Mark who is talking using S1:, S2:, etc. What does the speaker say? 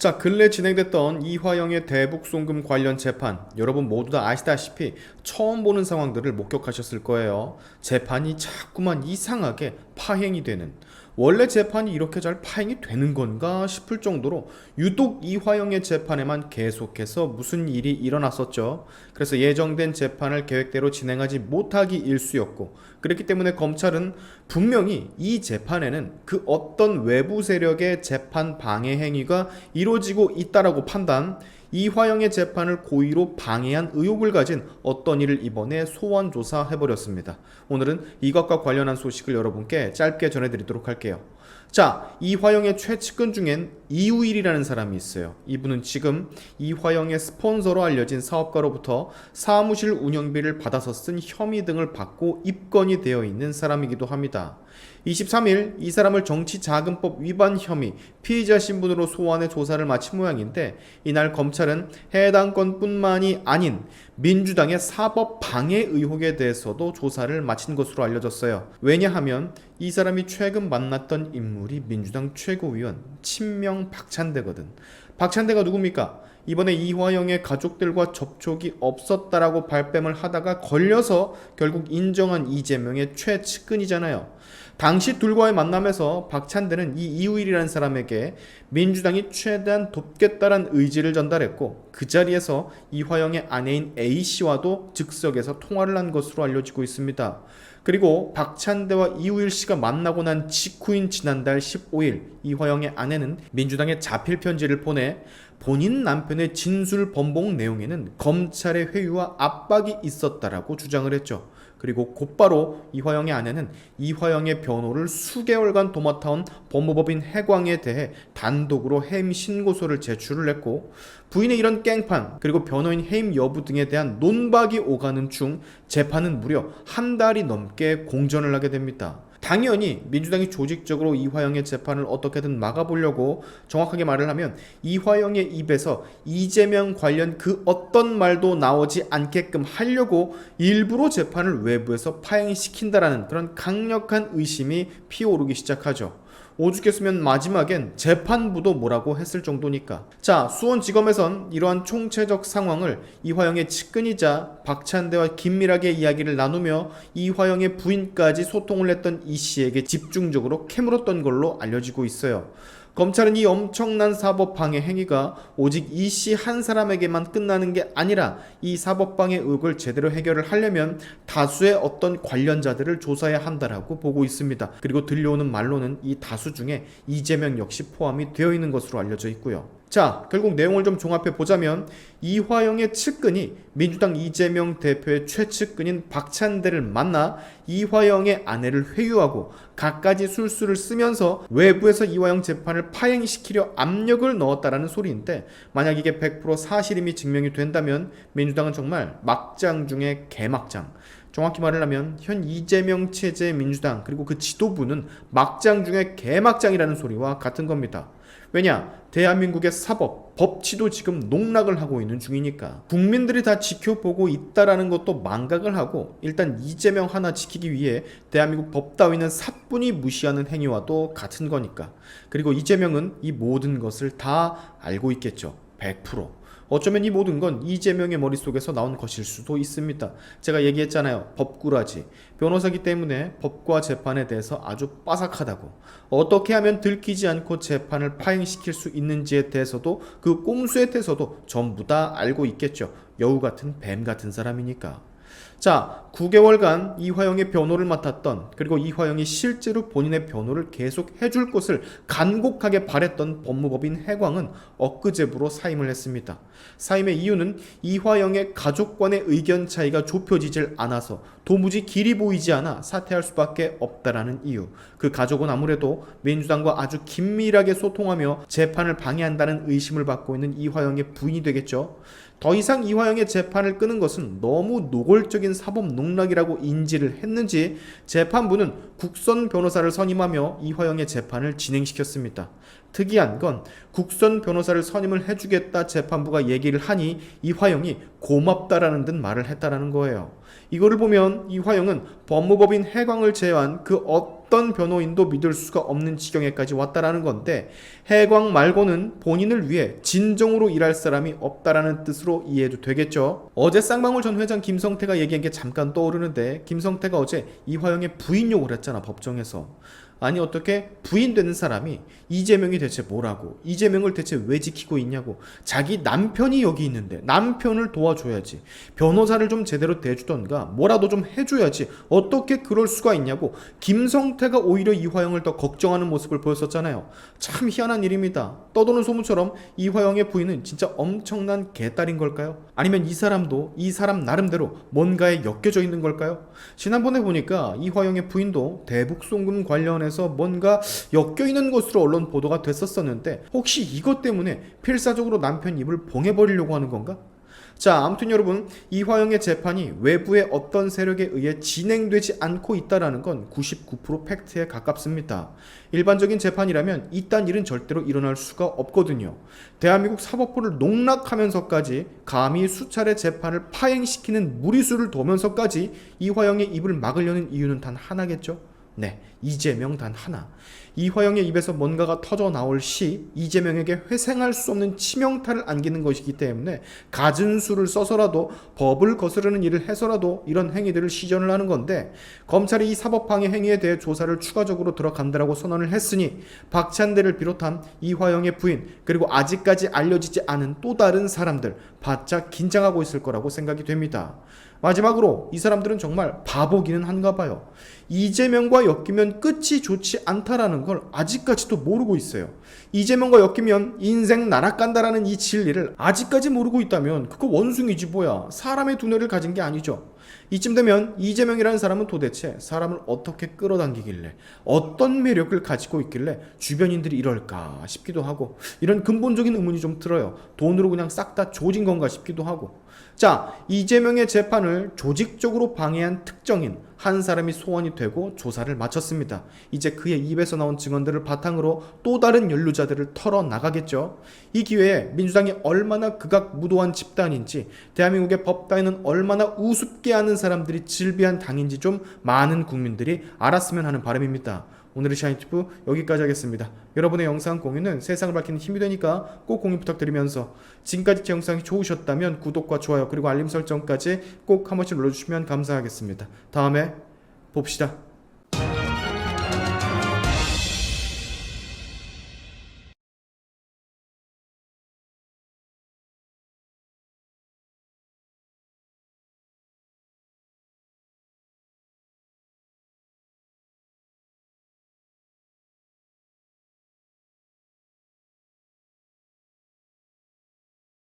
S1: 자, 근래 진행됐던 이화영의 대북송금 관련 재판, 여러분 모두 다 아시다시피 처음 보는 상황들을 목격하셨을 거예요. 재판이 자꾸만 이상하게 파행이 되는, 원래 재판이 이렇게 잘 파행이 되는 건가 싶을 정도로 유독 이화영의 재판에만 계속해서 무슨 일이 일어났었죠. 그래서 예정된 재판을 계획대로 진행하지 못하기 일쑤였고, 그렇기 때문에 검찰은 분명히 이 재판에는 그 어떤 외부 세력의 재판 방해 행위가 이루어지고 있다라고 판단, 이화영의 재판을 고의로 방해한 의혹을 가진 어떤 일을 이번에 소환 조사해버렸습니다. 오늘은 이것과 관련한 소식을 여러분께 짧게 전해드리도록 할게요. 자, 이화영의 최측근 중엔 이우일이라는 사람이 있어요. 이분은 지금 이화영의 스폰서로 알려진 사업가로부터 사무실 운영비를 받아서 쓴 혐의 등을 받고 입건이 되어 있는 사람이기도 합니다. 23일 이 사람을 정치자금법 위반 혐의 피의자 신분으로 소환해 조사를 마친 모양인데, 이날 검찰은 해당 건뿐만이 아닌 민주당의 사법 방해 의혹에 대해서도 조사를 마친 것으로 알려졌어요. 왜냐하면 이 사람이 최근 만났던 인물이 민주당 최고위원 친명 박찬대거든. 박찬대가 누굽니까? 이번에 이화영의 가족들과 접촉이 없었다라고 발뺌을 하다가 걸려서 결국 인정한 이재명의 최측근이잖아요. 당시 둘과의 만남에서 박찬대는 이 이우일이라는 사람에게 민주당이 최대한 돕겠다는 의지를 전달했고, 그 자리에서 이화영의 아내인 A씨와도 즉석에서 통화를 한 것으로 알려지고 있습니다. 그리고 박찬대와 이우일 씨가 만나고 난 직후인 지난달 15일 이화영의 아내는 민주당에 자필 편지를 보내 본인 남편의 진술 번복 내용에는 검찰의 회유와 압박이 있었다라고 주장을 했죠. 그리고 곧바로 이화영의 아내는 이화영의 변호를 수개월간 도맡아온 법무법인 해광에 대해 단독으로 해임 신고서를 제출을 했고, 부인의 이런 깽판 그리고 변호인 해임 여부 등에 대한 논박이 오가는 중 재판은 무려 한 달이 넘게 공전을 하게 됩니다. 당연히 민주당이 조직적으로 이화영의 재판을 어떻게든 막아보려고, 정확하게 말을 하면 이화영의 입에서 이재명 관련 그 어떤 말도 나오지 않게끔 하려고 일부러 재판을 외부에서 파행시킨다라는 그런 강력한 의심이 피어오르기 시작하죠. 오죽했으면 마지막엔 재판부도 뭐라고 했을 정도니까. 자, 수원지검에선 이러한 총체적 상황을 이화영의 측근이자 박찬대와 긴밀하게 이야기를 나누며 이화영의 부인까지 소통을 했던 이 씨에게 집중적으로 캐물었던 걸로 알려지고 있어요. 검찰은 이 엄청난 사법 방해 행위가 오직 이 씨 한 사람에게만 끝나는 게 아니라 이 사법 방해 의혹을 제대로 해결을 하려면 다수의 어떤 관련자들을 조사해야 한다라고 보고 있습니다. 그리고 들려오는 말로는 이 다수 중에 이재명 역시 포함이 되어 있는 것으로 알려져 있고요. 자, 결국 내용을 좀 종합해 보자면 이화영의 측근이 민주당 이재명 대표의 최측근인 박찬대를 만나 이화영의 아내를 회유하고 갖가지 술수를 쓰면서 외부에서 이화영 재판을 파행시키려 압력을 넣었다라는 소리인데, 만약 이게 100% 사실임이 증명이 된다면 민주당은 정말 막장 중에 개막장, 정확히 말을 하면 현 이재명 체제의 민주당 그리고 그 지도부는 막장 중에 개막장이라는 소리와 같은 겁니다. 왜냐? 대한민국의 사법, 법치도 지금 농락을 하고 있는 중이니까. 국민들이 다 지켜보고 있다라는 것도 망각을 하고, 일단 이재명 하나 지키기 위해 대한민국 법 따위는 사뿐히 무시하는 행위와도 같은 거니까. 그리고 이재명은 이 모든 것을 다 알고 있겠죠. 100%. 어쩌면 이 모든 건 이재명의 머릿속에서 나온 것일 수도 있습니다. 제가 얘기했잖아요. 법꾸라지. 변호사기 때문에 법과 재판에 대해서 아주 빠삭하다고. 어떻게 하면 들키지 않고 재판을 파행시킬 수 있는지에 대해서도, 그 꼼수에 대해서도 전부 다 알고 있겠죠. 여우 같은 뱀 같은 사람이니까. 자, 9개월간 이화영의 변호를 맡았던, 그리고 이화영이 실제로 본인의 변호를 계속 해줄 것을 간곡하게 바랬던 법무법인 해광은 엊그제부로 사임을 했습니다. 사임의 이유는 이화영의 가족 간의 의견 차이가 좁혀지질 않아서 도무지 길이 보이지 않아 사퇴할 수밖에 없다라는 이유. 그 가족은 아무래도 민주당과 아주 긴밀하게 소통하며 재판을 방해한다는 의심을 받고 있는 이화영의 부인이 되겠죠. 더 이상 이화영의 재판을 끄는 것은 너무 노골적인 사법 농락이라고 인지를 했는지 재판부는 국선 변호사를 선임하며 이화영의 재판을 진행시켰습니다. 특이한 건 국선 변호사를 선임을 해주겠다 재판부가 얘기를 하니 이화영이 고맙다라는 듯 말을 했다라는 거예요. 이거를 보면 이화영은 법무법인 해광을 제외한 그 어떤 변호인도 믿을 수가 없는 지경에까지 왔다라는 건데, 해광 말고는 본인을 위해 진정으로 일할 사람이 없다라는 뜻으로 이해해도 되겠죠. 어제 쌍방울 전 회장 김성태가 얘기한 게 잠깐 떠오르는데, 김성태가 어제 이화영의 부인 욕을 했잖아, 법정에서. 아니 어떻게 부인 되는 사람이 이재명이 대체 뭐라고, 이재명을 대체 왜 지키고 있냐고, 자기 남편이 여기 있는데 남편을 도와줘야지, 변호사를 좀 제대로 대주던가 뭐라도 좀 해줘야지, 어떻게 그럴 수가 있냐고 김성태가 오히려 이화영을 더 걱정하는 모습을 보였었잖아요. 참 희한한 일입니다. 떠도는 소문처럼 이화영의 부인은 진짜 엄청난 개딸인 걸까요? 아니면 이 사람도 이 사람 나름대로 뭔가에 엮여져 있는 걸까요? 지난번에 보니까 이화영의 부인도 대북송금 관련해서 뭔가 엮여있는 것으로 언론 보도가 됐었었는데, 혹시 이것 때문에 필사적으로 남편 입을 봉해버리려고 하는 건가? 자, 아무튼 여러분, 이화영의 재판이 외부의 어떤 세력에 의해 진행되지 않고 있다는 건 99% 팩트에 가깝습니다. 일반적인 재판이라면 이딴 일은 절대로 일어날 수가 없거든요. 대한민국 사법부를 농락하면서까지 감히 수차례 재판을 파행시키는 무리수를 두면서까지 이화영의 입을 막으려는 이유는 단 하나겠죠? 네, 이재명 단 하나. 이화영의 입에서 뭔가가 터져 나올 시 이재명에게 회생할 수 없는 치명타를 안기는 것이기 때문에 갖은 수를 써서라도, 법을 거스르는 일을 해서라도 이런 행위들을 시전을 하는 건데, 검찰이 이 사법방해 행위에 대해 조사를 추가적으로 들어간다라고 선언을 했으니 박찬대를 비롯한 이화영의 부인, 그리고 아직까지 알려지지 않은 또 다른 사람들 바짝 긴장하고 있을 거라고 생각이 됩니다. 마지막으로 이 사람들은 정말 바보기는 한가 봐요. 이재명과 엮이면 끝이 좋지 않다라는 걸 아직까지도 모르고 있어요. 이재명과 엮이면 인생 나락간다라는 이 진리를 아직까지 모르고 있다면 그거 원숭이지 뭐야. 사람의 두뇌를 가진 게 아니죠. 이쯤 되면 이재명이라는 사람은 도대체 사람을 어떻게 끌어당기길래, 어떤 매력을 가지고 있길래 주변인들이 이럴까 싶기도 하고, 이런 근본적인 의문이 좀 들어요. 돈으로 그냥 싹 다 조진 건가 싶기도 하고. 자, 이재명의 재판을 조직적으로 방해한 특정인 한 사람이 소환이 되고 조사를 마쳤습니다. 이제 그의 입에서 나온 증언들을 바탕으로 또 다른 연루자들을 털어나가겠죠. 이 기회에 민주당이 얼마나 극악무도한 집단인지, 대한민국의 법당에는 얼마나 우습게 하는 사람들이 즐비한 당인지 좀 많은 국민들이 알았으면 하는 바람입니다. 오늘의 샤인튜브 여기까지 하겠습니다. 여러분의 영상 공유는 세상을 밝히는 힘이 되니까 꼭 공유 부탁드리면서, 지금까지 제 영상이 좋으셨다면 구독과 좋아요 그리고 알림 설정까지 꼭 한 번씩 눌러주시면 감사하겠습니다. 다음에 봅시다.